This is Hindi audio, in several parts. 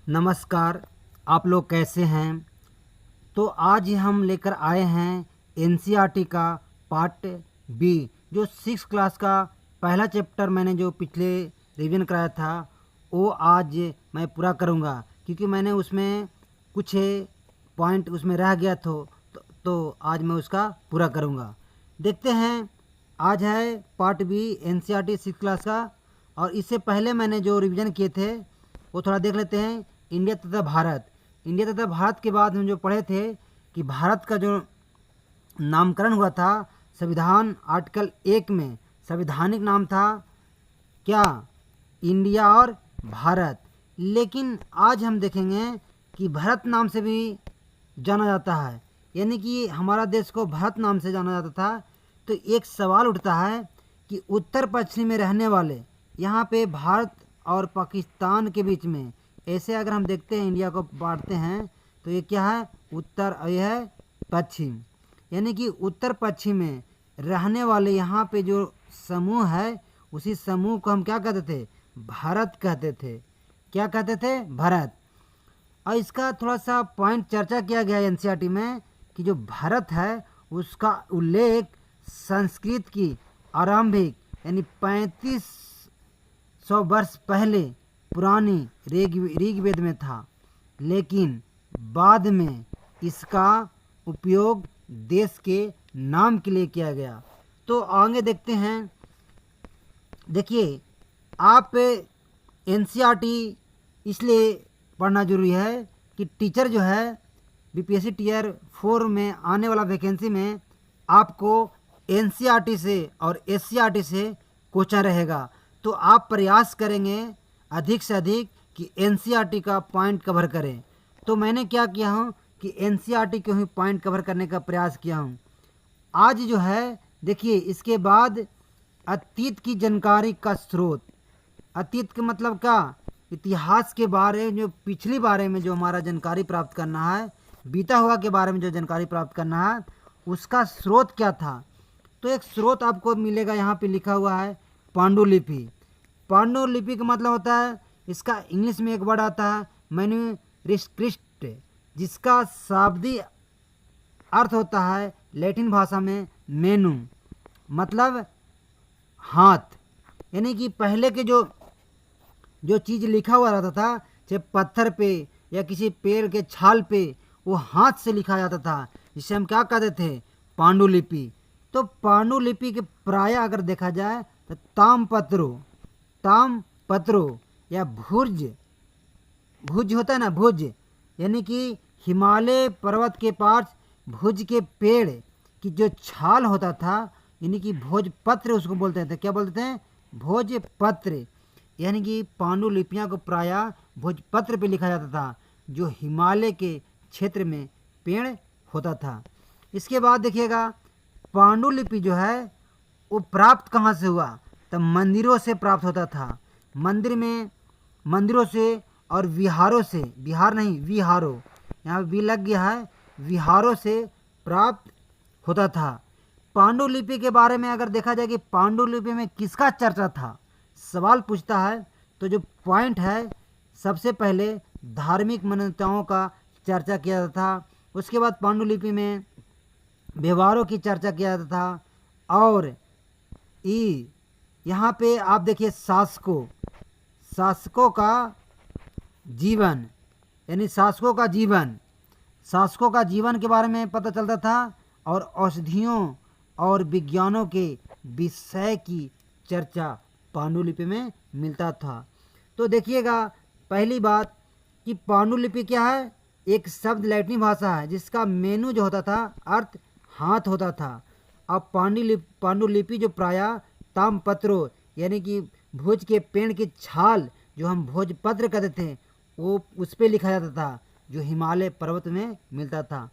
नमस्कार। आप लोग कैसे हैं? तो आज हम लेकर आए हैं एनसीईआरटी का पार्ट बी, जो 6 क्लास का पहला चैप्टर मैंने जो पिछले रिवीजन कराया था वो आज मैं पूरा करूँगा, क्योंकि मैंने उसमें कुछ पॉइंट उसमें रह गया तो आज मैं उसका पूरा करूँगा। देखते हैं। आज है पार्ट बी एनसीईआरटी 6 क्लास का, और इससे पहले मैंने जो रिवीजन किए थे वो थोड़ा देख लेते हैं। इंडिया तथा भारत के बाद हम जो पढ़े थे कि भारत का जो नामकरण हुआ था संविधान आर्टिकल 1 में, संवैधानिक नाम था क्या? इंडिया और भारत। लेकिन आज हम देखेंगे कि भारत नाम से भी जाना जाता है, यानी कि हमारा देश को भारत नाम से जाना जाता था। तो एक सवाल उठता है कि उत्तर पश्चिम में रहने वाले, यहाँ पे भारत और पाकिस्तान के बीच में, ऐसे अगर हम देखते हैं इंडिया को बांटते हैं तो ये क्या है? उत्तर और यह है पश्चिम। यानी कि उत्तर पश्चिम में रहने वाले यहाँ पे जो समूह है, उसी समूह को हम क्या कहते थे? भारत कहते थे। क्या कहते थे? भारत। और इसका थोड़ा सा पॉइंट चर्चा किया गया है एनसीईआरटी में कि जो भारत है उसका उल्लेख संस्कृत की आरंभिक यानी 3500 वर्ष पहले पुरानी ऋग्वेद में था, लेकिन बाद में इसका उपयोग देश के नाम के लिए किया गया। तो आगे देखते हैं। देखिए, आप एनसीईआरटी इसलिए पढ़ना जरूरी है कि टीचर जो है बीपीएससी टीयर 4 में आने वाला वैकेंसी में आपको एनसीईआरटी से और एससीईआरटी से क्वेश्चन रहेगा। तो आप प्रयास करेंगे अधिक से अधिक कि एनसीईआरटी का पॉइंट कवर करें। तो मैंने क्या किया हूँ कि एनसीईआरटी के ही पॉइंट कवर करने का प्रयास किया हूँ। आज जो है देखिए, इसके बाद अतीत की जानकारी का स्रोत। अतीत के मतलब क्या? इतिहास के बारे में, जो पिछली बारे में जो हमारा जानकारी प्राप्त करना है, बीता हुआ के बारे में जो जानकारी प्राप्त करना है, उसका स्रोत क्या था? तो एक स्रोत आपको मिलेगा, यहाँ पे लिखा हुआ है पांडुलिपि। पांडुलिपि का मतलब होता है, इसका इंग्लिश में एक वर्ड आता है मैन्युस्क्रिप्ट, जिसका शाब्दिक अर्थ होता है लैटिन भाषा में मेनू, मतलब हाथ। यानी कि पहले के जो चीज़ लिखा हुआ रहता था, चाहे पत्थर पे या किसी पेड़ के छाल पे, वो हाथ से लिखा जाता था, जिसे हम क्या कहते थे? पांडुलिपि। तो पांडुलिपि के प्राय अगर देखा जाए तो तामपत्रो या भुज भुज होता है ना, भुज, यानी कि हिमालय पर्वत के पास भुज के पेड़ की जो छाल होता था, यानी कि भोजपत्र उसको बोलते थे। क्या बोलते थे? भोजपत्र। यानी कि पांडुलिपियाँ को प्रायः भोजपत्र पे लिखा जाता था, जो हिमालय के क्षेत्र में पेड़ होता था। इसके बाद देखिएगा, पांडुलिपि जो है वो प्राप्त कहाँ से हुआ? तब मंदिरों से प्राप्त होता था। मंदिरों से और विहारों से, विहार नहीं विहारों, यहाँ भी लग गया है, विहारों से प्राप्त होता था। पांडुलिपि के बारे में अगर देखा जाए कि पांडुलिपि में किसका चर्चा था, सवाल पूछता है, तो जो पॉइंट है, सबसे पहले धार्मिक मान्यताओं का चर्चा किया जाता था। उसके बाद पांडुलिपि में व्यवहारों की चर्चा किया जाता था। और यहाँ पे आप देखिए शासकों का जीवन, यानी शासकों का जीवन के बारे में पता चलता था, और औषधियों और विज्ञानों के विषय की चर्चा पांडुलिपि में मिलता था। तो देखिएगा, पहली बात कि पांडुलिपि क्या है? एक शब्द लैटिन भाषा है जिसका मेनू जो होता था अर्थ हाथ होता था। अब पांडुलिपि जो प्रायः तामपत्रों यानी कि भोज के पेड़ की छाल, जो हम भोजपत्र कहते थे, वो उस पर लिखा जाता था, जो हिमालय पर्वत में मिलता था।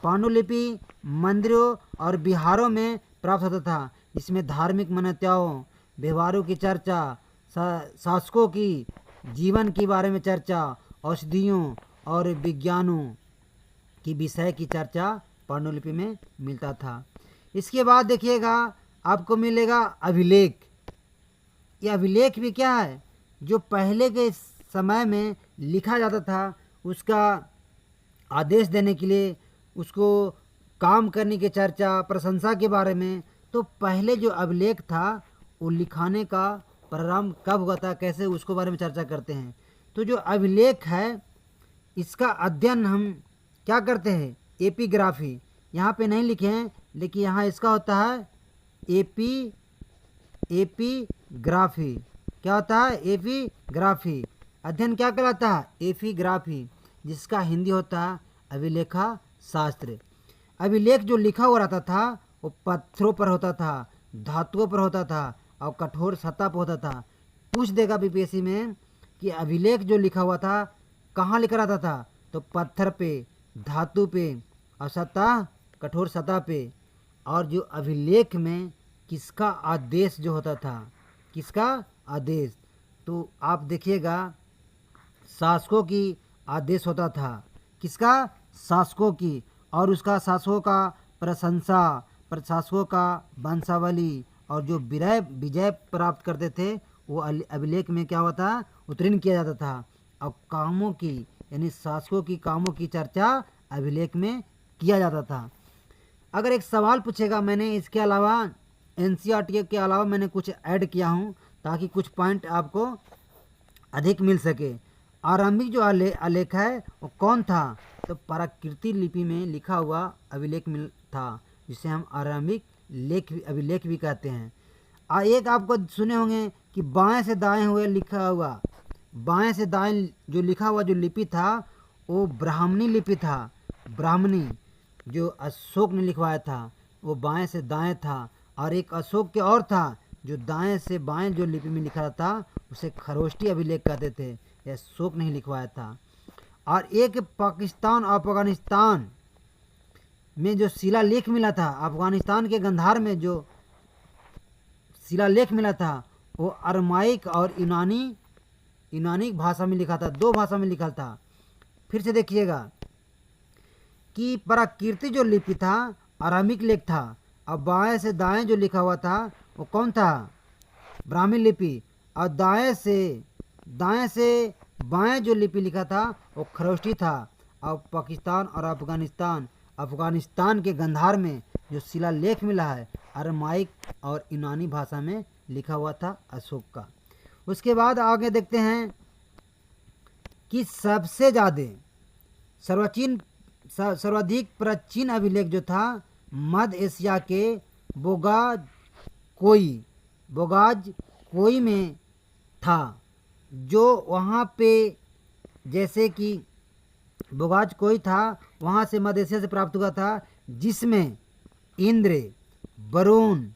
पांडुलिपि मंदिरों और विहारों में प्राप्त होता था, जिसमें धार्मिक मान्यताओं, व्यवहारों की चर्चा, शासकों की जीवन के बारे में चर्चा, औषधियों और विज्ञानों की विषय की चर्चा पांडुलिपि में मिलता था। इसके बाद देखिएगा, आपको मिलेगा अभिलेख। यह अभिलेख भी क्या है? जो पहले के समय में लिखा जाता था उसका आदेश देने के लिए, उसको काम करने की चर्चा, प्रशंसा के बारे में, तो पहले जो अभिलेख था वो लिखाने का प्रारंभ कब हुआ था, कैसे, उसको बारे में चर्चा करते हैं। तो जो अभिलेख है इसका अध्ययन हम क्या करते हैं, एपिग्राफी। यहाँ पे नहीं लिखे हैं लेकिन यहाँ इसका होता है एपिग्राफी। क्या होता है, एपिग्राफी। अध्ययन क्या कहलाता है, एपिग्राफी, जिसका हिंदी होता है अभिलेखा शास्त्र। अभिलेख जो लिखा हुआ रहता था वो पत्थरों पर होता था, धातुओं पर होता था और कठोर सतह पर होता था। पूछ देगा बीपीएससी में कि अभिलेख जो लिखा हुआ था कहाँ लिखा रहता था, तो पत्थर पे, धातु पे और सतह, कठोर सतह पे। और जो अभिलेख में किसका आदेश जो होता था, किसका आदेश, तो आप देखिएगा शासकों की आदेश होता था। किसका, शासकों की। और उसका शासकों का प्रशंसा, प्रशासकों का वंशावली और जो विजय प्राप्त करते थे वो अभिलेख में क्या होता, उत्तीर्ण किया जाता था। और कामों की, यानी शासकों की कामों की चर्चा अभिलेख में किया जाता था। अगर एक सवाल पूछेगा, मैंने इसके अलावा एनसीईआरटी के अलावा मैंने कुछ ऐड किया हूँ ताकि कुछ पॉइंट आपको अधिक मिल सके। आरंभिक जो आलेख है वो कौन था, तो प्राकृत लिपि में लिखा हुआ अभिलेख मिल था, जिसे हम आरंभिक अभिलेख भी कहते हैं। एक आपको सुने होंगे कि बाएं से दाएं हुए लिखा हुआ, बाएं से दाएं जो लिखा हुआ जो लिपि था वो ब्राह्मणी लिपि था। ब्राह्मणी जो अशोक ने लिखवाया था वो बाएं से दाएं था, और एक अशोक के और था जो दाएं से बाएं जो लिपि में लिखा था उसे खरोष्टी अभिलेख कहते थे, यह अशोक ने लिखवाया था। और एक पाकिस्तान और अफगानिस्तान में जो शिलालेख मिला था, अफगानिस्तान के गंधार में जो शिलालेख मिला था वो अरमाइक और यूनानी भाषा में लिखा था, दो भाषा में लिखा था। फिर से देखिएगा कि प्राकृत जो लिपि था आरामिक लेख था, और बाएं से दाएं जो लिखा हुआ था वो कौन था, ब्राह्मी लिपि। और दाएं से बाएं जो लिपि लिखा था वो खरोष्टी था। और पाकिस्तान और अफगानिस्तान के गंधार में जो शिलालेख मिला है अरमाइक और यूनानी भाषा में लिखा हुआ था अशोक का। उसके बाद आगे देखते हैं कि सबसे ज़्यादा सर्वाधिक प्राचीन अभिलेख जो था मध्य एशिया के बोगाज कोई में था, जो वहाँ पे जैसे कि बोगाज कोई था वहाँ से मध्य एशिया से प्राप्त हुआ था, जिसमें इंद्र, वरुण,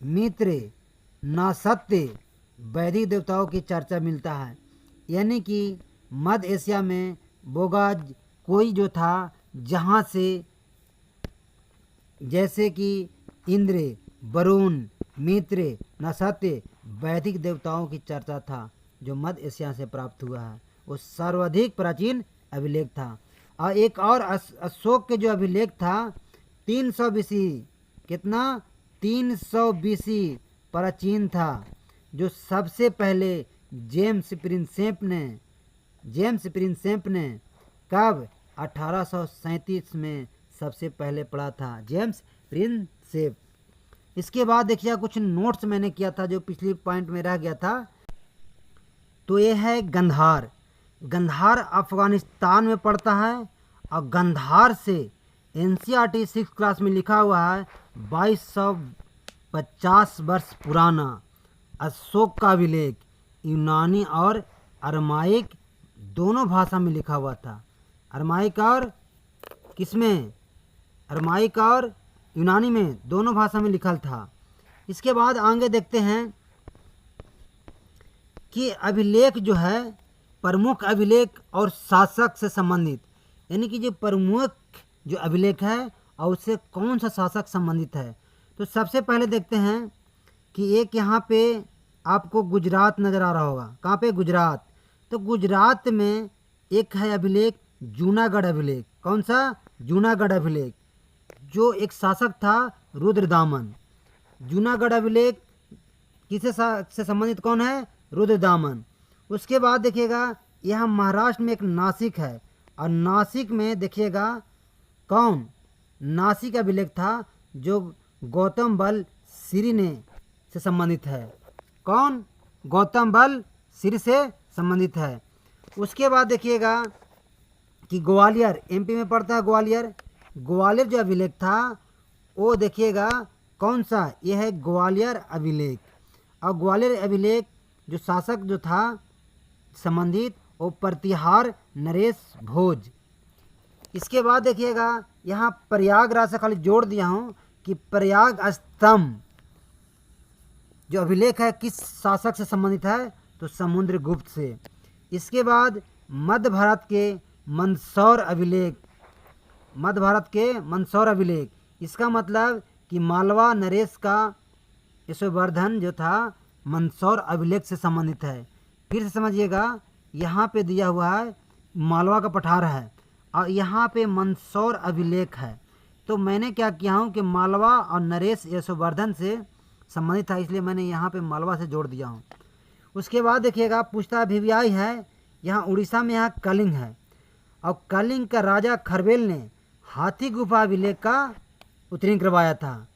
मित्र, नासत्य, वैदिक देवताओं की चर्चा मिलता है। यानी कि मध्य एशिया में बोगाज कोई जो था जहाँ से जैसे कि इंद्र, वरुण, मित्र, नासत्य, वैदिक देवताओं की चर्चा था, जो मध्य एशिया से प्राप्त हुआ है, वो सर्वाधिक प्राचीन अभिलेख था। और एक और अशोक के जो अभिलेख था 300 बीसी, कितना, 300 बीसी प्राचीन था, जो सबसे पहले जेम्स प्रिंसेप ने कब 1837 में सबसे पहले पढ़ा था, जेम्स प्रिंसेप। इसके बाद देखिए कुछ नोट्स मैंने किया था जो पिछली पॉइंट में रह गया था। तो ये है गंधार अफगानिस्तान में पड़ता है, और गंधार से एनसीईआरटी 6 क्लास में लिखा हुआ है 2250 वर्ष पुराना अशोक का अभिलेख यूनानी और अरमाइक दोनों भाषा में लिखा हुआ था। अरमाइक और किसमें, अरमाइक और यूनानी में दोनों भाषा में लिखा था। इसके बाद आगे देखते हैं कि अभिलेख जो है प्रमुख अभिलेख और शासक से संबंधित, यानी कि जो प्रमुख जो अभिलेख है और उससे कौन सा शासक संबंधित है। तो सबसे पहले देखते हैं कि एक यहाँ पे आपको गुजरात नज़र आ रहा होगा, कहाँ पे, गुजरात। तो गुजरात में एक है अभिलेख जूनागढ़ अभिलेख। कौन सा, जूनागढ़ अभिलेख, जो एक शासक था रुद्रदामन। जूनागढ़ अभिलेख किसे से संबंधित कौन है, रुद्रदामन। उसके बाद देखिएगा यहाँ महाराष्ट्र में एक नासिक है, और नासिक में देखिएगा कौन नासिक अभिलेख था जो गौतम बल श्री ने से संबंधित है। कौन? गौतम बल श्री से संबंधित है। उसके बाद देखिएगा कि ग्वालियर एमपी में पड़ता है। ग्वालियर जो अभिलेख था वो देखिएगा कौन सा, यह है ग्वालियर अभिलेख। और ग्वालियर अभिलेख जो शासक जो था संबंधित वो प्रतिहार नरेश भोज। इसके बाद देखिएगा यहाँ प्रयागराज से खाली जोड़ दिया हूँ कि प्रयाग स्तंभ जो अभिलेख है किस शासक से संबंधित है, तो समुद्रगुप्त से। इसके बाद मध्य भारत के मंदसौर अभिलेख, इसका मतलब कि मालवा नरेश का यशोवर्धन जो था मंदसौर अभिलेख से संबंधित है। फिर से समझिएगा, यहाँ पे दिया हुआ है मालवा का पठार है और यहाँ पे मंदसौर अभिलेख है, तो मैंने क्या किया हूँ कि मालवा और नरेश यशोवर्धन से संबंधित था, इसलिए मैंने यहाँ पे मालवा से जोड़ दिया हूँ। उसके बाद देखिएगा पुश्ता भिवियाई है, यहाँ उड़ीसा में यहाँ कलिंग है, और कलिंग का राजा खरबेल ने हाथी गुफा अभिलेख का उत्तीर्ण करवाया था।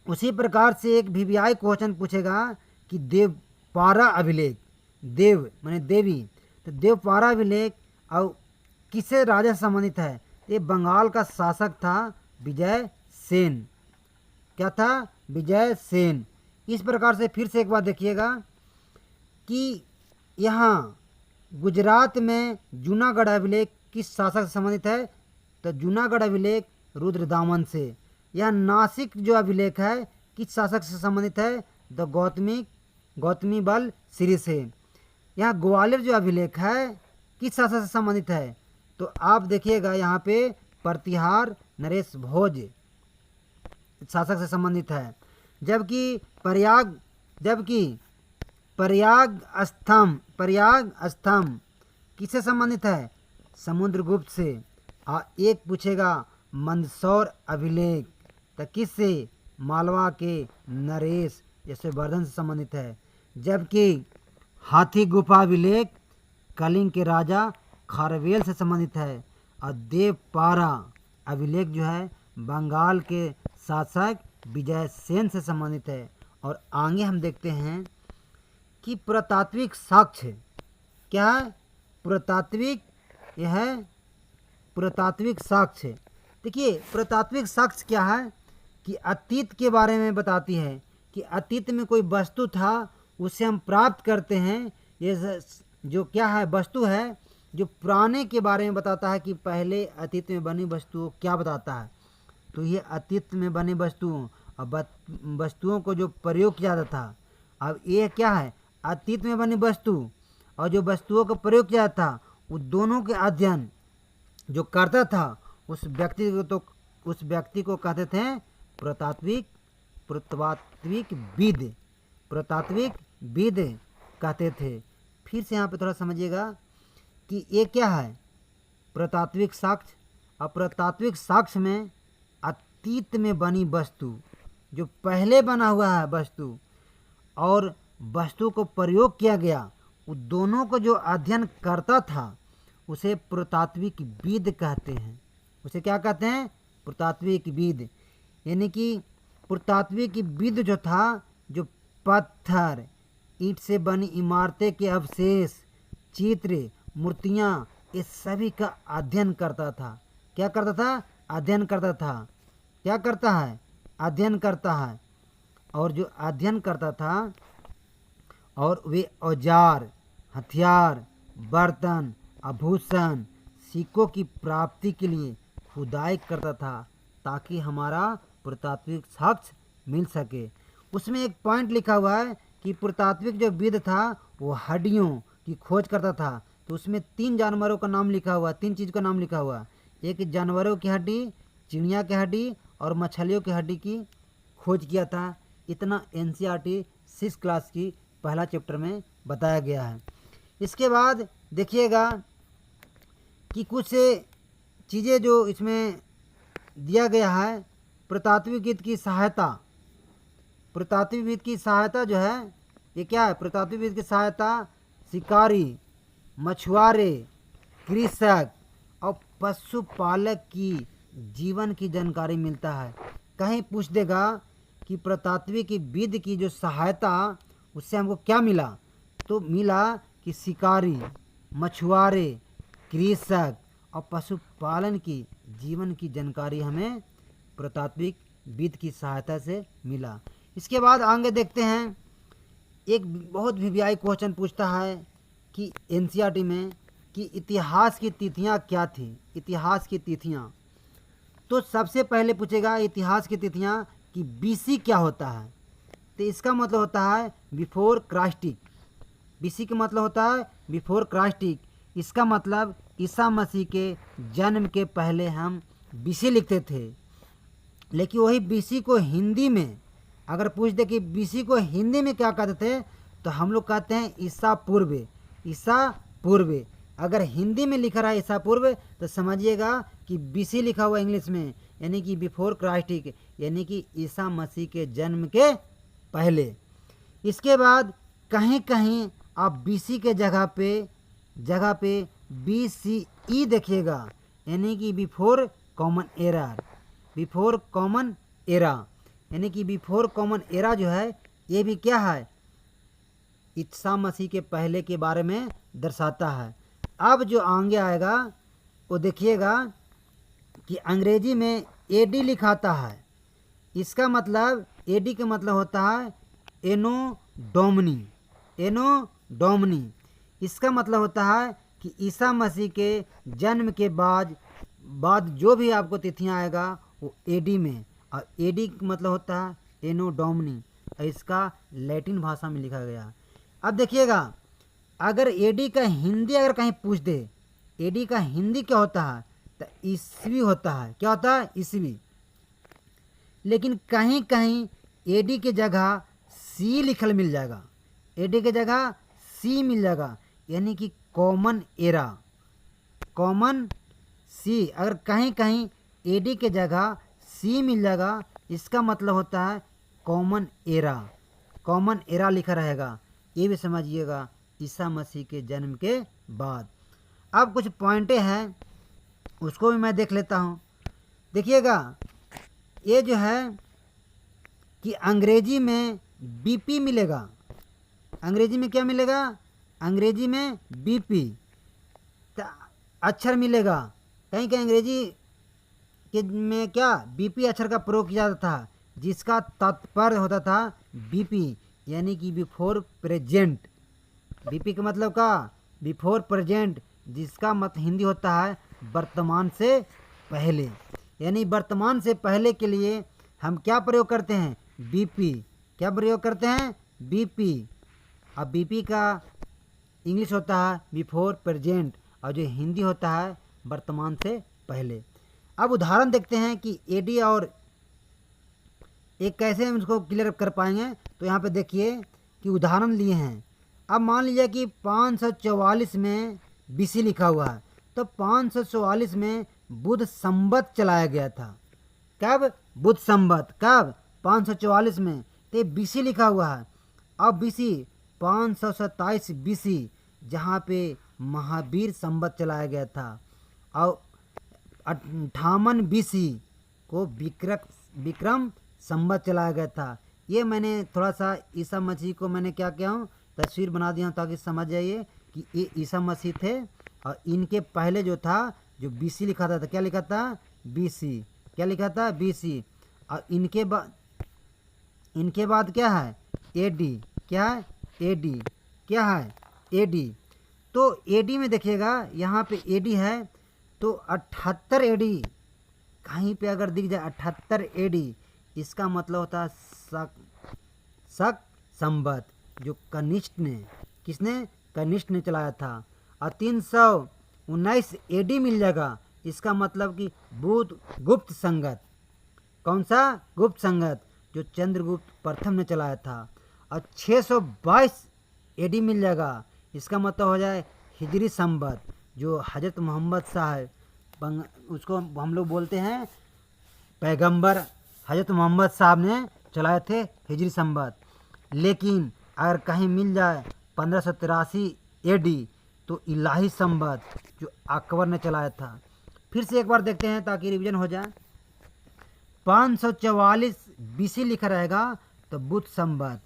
उसी प्रकार से एक भिवियाई क्वेश्चन पूछेगा कि देवपारा अभिलेख, देव माने देवी, तो देवपारा अभिलेख और किससे राजा से संबंधित है? ये बंगाल का शासक था विजय सेन। क्या था? विजय सेन। इस प्रकार से फिर से एक बात देखिएगा कि यहाँ गुजरात में जूनागढ़ अभिलेख किस शासक से संबंधित है? तो जूनागढ़ अभिलेख रुद्रदामन से। यह नासिक जो अभिलेख है किस शासक से संबंधित है? तो गौतमी बल श्री से। यहाँ ग्वालियर जो अभिलेख है किस शासक से संबंधित है? तो आप देखिएगा यहाँ पे प्रतिहार नरेश भोज शासक से संबंधित है। जबकि प्रयाग स्तंभ किससे संबंधित है? समुद्रगुप्त से। और एक पूछेगा मंदसौर अभिलेख, तो किससे? मालवा के नरेश यशोवर्धन से संबंधित है। जबकि हाथी गुफा अभिलेख कलिंग के राजा खारवेल से संबंधित है, और देवपारा अभिलेख जो है बंगाल के शासक विजय सेन से संबंधित है। और आगे हम देखते हैं कि पुरातात्विक साक्ष्य क्या है? पुरातात्विक साक्ष्य। देखिए पुरातात्विक साक्ष्य क्या है कि अतीत के बारे में बताती है कि अतीत में कोई वस्तु था उसे हम प्राप्त करते हैं। ये जो क्या है वस्तु है जो पुराने के बारे में बताता है कि पहले अतीत में बनी वस्तुओं क्या बताता है। तो ये अतीत में बनी वस्तुओं और वस्तुओं को जो प्रयोग किया जाता था, अब ये क्या है? अतीत में बनी वस्तु और जो वस्तुओं का प्रयोग किया था वो दोनों के अध्ययन जो करता था उस व्यक्ति को कहते थे पुरातात्विक विद कहते थे। फिर से यहाँ पे थोड़ा समझिएगा कि ये क्या है पुरातात्विक साक्ष्य। और पुरातात्विक साक्ष्य में अतीत में बनी वस्तु जो पहले बना हुआ है वस्तु और वस्तु को प्रयोग किया गया, उन दोनों को जो अध्ययन करता था उसे पुरातात्विक विद कहते हैं। उसे क्या कहते हैं? पुरातात्विक विद। यानी कि पुरातात्विक विद जो था, जो पत्थर ईंट से बनी इमारतें के अवशेष, चित्र, मूर्तियाँ, ये सभी का अध्ययन करता था। क्या करता था? अध्ययन करता था। क्या करता है? अध्ययन करता है। और जो अध्ययन करता था और वे औजार, हथियार, बर्तन, आभूषण, सिक्कों की प्राप्ति के लिए खुदाई करता था ताकि हमारा पुरातात्विक साक्ष्य मिल सके। उसमें एक पॉइंट लिखा हुआ है कि पुरातात्विक जो विद था वो हड्डियों की खोज करता था। तो उसमें 3 जानवरों का नाम लिखा हुआ, 3 चीज़ का नाम लिखा हुआ। एक जानवरों की हड्डी, चिड़िया की हड्डी और मछलियों की हड्डी की खोज किया था। इतना NCERT 6 क्लास की पहला चैप्टर में बताया गया है। इसके बाद देखिएगा कि कुछ चीज़ें जो इसमें दिया गया है पुरातात्विक विद की सहायता। पुरातात्विक विद की सहायता जो है ये क्या है? पुरातात्विक विद की सहायता शिकारी, मछुआरे, कृषक और पशुपालक की जीवन की जानकारी मिलता है। कहीं पूछ देगा कि पुरातात्विक विधि की जो सहायता, उससे हमको क्या मिला, तो मिला कि शिकारी, मछुआरे, कृषक और पशुपालन की जीवन की जानकारी हमें पुरातात्विक विधि की सहायता से मिला। इसके बाद आगे देखते हैं, एक बहुत वीवीआई क्वेश्चन पूछता है कि एनसीईआरटी में कि इतिहास की तिथियां क्या थी। इतिहास की तिथियां, तो सबसे पहले पूछेगा इतिहास की तिथियां कि बीसी क्या होता है। तो इसका मतलब होता है बिफोर क्राइस्टिक। बीसी का मतलब होता है बिफोर क्राइस्टिक। इसका मतलब ईसा मसीह के जन्म के पहले हम बीसी लिखते थे। लेकिन वही बीसी को हिंदी में अगर पूछ दे कि बीसी को हिंदी में क्या कहते थे, तो हम लोग कहते हैं ईसा पूर्व। ईसा पूर्व अगर हिंदी में लिखा रहा है ईसा पूर्व, तो समझिएगा कि बीसी लिखा हुआ इंग्लिश में, यानी कि बिफोर क्राइस्टिक, यानी कि ईसा मसीह के जन्म के पहले। इसके बाद कहीं कहीं आप बीसी के जगह पे BCE देखिएगा, यानी कि before common era. Before common era यानी कि बिफोर कॉमन एरा जो है, ये भी क्या है, ईसा मसीह के पहले के बारे में दर्शाता है। अब जो आगे आएगा वो देखिएगा कि अंग्रेजी में AD लिखाता है। इसका मतलब AD का मतलब होता है एनो डोमनी। एनो डोमनी इसका मतलब होता है कि ईसा मसीह के जन्म के बाद जो भी आपको तिथियां आएगा वो AD में, और AD का मतलब होता है एनो डोमनी, और इसका लैटिन भाषा में लिखा गया। अब देखिएगा, अगर AD का हिंदी अगर कहीं पूछ दे, AD का हिंदी क्या होता है, तो ईस्वी होता है। क्या होता है? ईस्वी। लेकिन कहीं कहीं AD की जगह C लिखल मिल जाएगा। AD की जगह C मिल जाएगा, यानी कि कॉमन एरा। कॉमन C अगर कहीं कहीं AD के जगह C मिल जाएगा, इसका मतलब होता है कॉमन एरा। कॉमन एरा लिखा रहेगा, ये भी समझिएगा, ईसा मसीह के जन्म के बाद। अब कुछ पॉइंटें हैं, उसको भी मैं देख लेता हूँ। देखिएगा, ये जो है कि अंग्रेजी में BP मिलेगा। अंग्रेजी में क्या मिलेगा? अंग्रेजी में BP अक्षर मिलेगा। कहीं कहीं अंग्रेजी के में क्या BP अक्षर का प्रयोग किया जाता था, जिसका तात्पर्य होता था BP, यानी कि बिफोर प्रेजेंट। BP का मतलब का बिफोर प्रेजेंट, जिसका मत हिंदी होता है वर्तमान से पहले। यानी वर्तमान से पहले के लिए हम क्या प्रयोग करते हैं? BP। क्या प्रयोग करते हैं? BP। अब BP का इंग्लिश होता है बिफोर प्रेजेंट, और जो हिंदी होता है वर्तमान से पहले। अब उदाहरण देखते हैं कि AD और एक कैसे हम इसको क्लियर कर पाएंगे। तो यहाँ पे देखिए कि उदाहरण लिए हैं। अब मान लीजिए कि 544 में BC लिखा हुआ है, तो 544 में बुध संवत चलाया गया था। कब? बुध संवत। कब? 544 में। तो BC लिखा हुआ है। अब BC 527 BC, जहाँ पे महावीर संवत चलाया गया था, और 58 BC को विक्रम संवत चलाया गया था। ये मैंने थोड़ा सा ईसा मसीह को मैंने क्या किया हूँ, तस्वीर बना दिया हूँ, ताकि समझ जाइए कि ये ईसा मसीह थे। और इनके पहले जो था, जो BC लिखा था, क्या लिखा था? BC। क्या लिखा था? BC। और इनके बाद क्या है? AD। क्या है? AD। क्या है? AD। तो AD में देखिएगा, यहाँ पे AD है तो 78 AD, कहीं पे अगर दिख जाए 78 AD, इसका मतलब होता है शक संवत, जो कनिष्ठ ने, किसने? कनिष्ठ ने चलाया था। और 319 AD मिल जाएगा, इसका मतलब कि बुध गुप्त संगत। कौन सा? गुप्त संगत, जो चंद्रगुप्त प्रथम ने चलाया था। और 622 AD मिल जाएगा, इसका मतलब हो जाए हिजरी संवत, जो हजरत मोहम्मद साहब, उसको हम लोग बोलते हैं पैगंबर हजरत मोहम्मद साहब ने चलाए थे हिजरी संवत। लेकिन अगर कहीं मिल जाए 1583 एडी, तो इलाही संवत जो अकबर ने चलाया था। फिर से एक बार देखते हैं ताकि रिवीजन हो जाए। 544 बीसी लिखा रहेगा तो बुध संवत,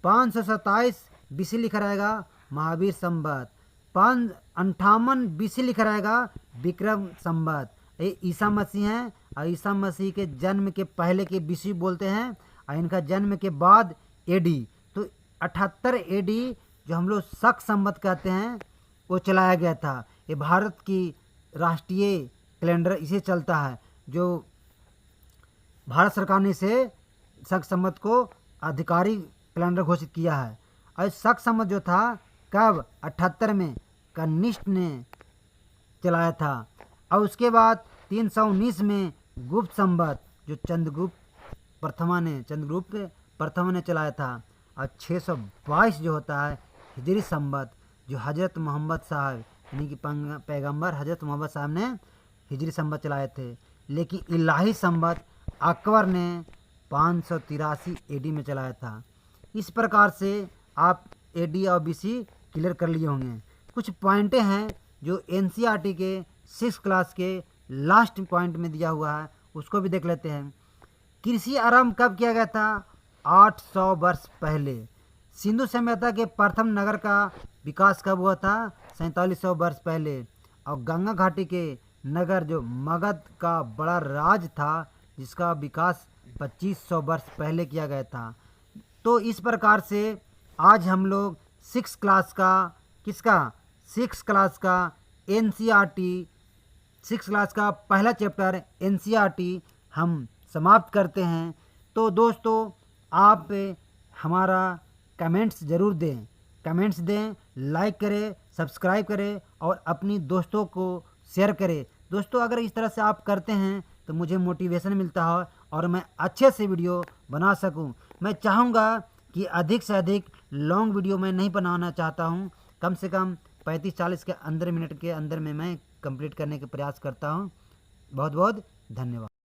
527 बीसी लिखा रहेगा महावीर संवत, 558 बीसी लिखा रहेगा विक्रम संवत। ये ईसा मसीह हैं और ईसा मसीह के जन्म के पहले के बीसी बोलते हैं और इनका जन्म के बाद एडी, तो 78 एडी जो हम लोग शक संवत कहते हैं वो चलाया गया था। ये भारत की राष्ट्रीय कैलेंडर इसे चलता है, जो भारत सरकार ने इसे शक संवत को आधिकारिक कैलेंडर घोषित किया है। और शक संवत जो था कब 78 में कनिष्ठ ने चलाया था। और उसके बाद 319 में गुप्त संवत जो चंद्रगुप्त प्रथमा ने चलाया था। और 622 जो होता है हिजरी संवत जो हजरत मोहम्मद साहब यानी कि पैगंबर हजरत मोहम्मद साहब ने हिजरी संवत चलाए थे। लेकिन इलाही संवत अकबर ने 583 एडी में चलाया था। इस प्रकार से आप एडी और बीसी क्लियर कर लिए होंगे। कुछ पॉइंटें हैं जो एनसीईआरटी के 6 क्लास के लास्ट पॉइंट में दिया हुआ है, उसको भी देख लेते हैं। कृषि आरंभ कब किया गया था? 800 वर्ष पहले। सिंधु सभ्यता के प्रथम नगर का विकास कब हुआ था? 4700 वर्ष पहले। और गंगा घाटी के नगर जो मगध का बड़ा राज था जिसका विकास 2500 वर्ष पहले किया गया था। तो इस प्रकार से आज हम लोग 6 क्लास का एनसीईआरटी 6 क्लास का पहला चैप्टर एनसीईआरटी हम समाप्त करते हैं। तो दोस्तों आप हमारा कमेंट्स ज़रूर दें, लाइक करें, सब्सक्राइब करें और अपनी दोस्तों को शेयर करें। दोस्तों अगर इस तरह से आप करते हैं तो मुझे मोटिवेशन मिलता है और मैं अच्छे से वीडियो बना सकूं। मैं चाहूँगा कि अधिक से अधिक लॉन्ग वीडियो मैं नहीं बनाना चाहता हूं, कम से कम 35-40 के अंदर मिनट के अंदर में मैं कंप्लीट करने के प्रयास करता हूं। बहुत बहुत धन्यवाद।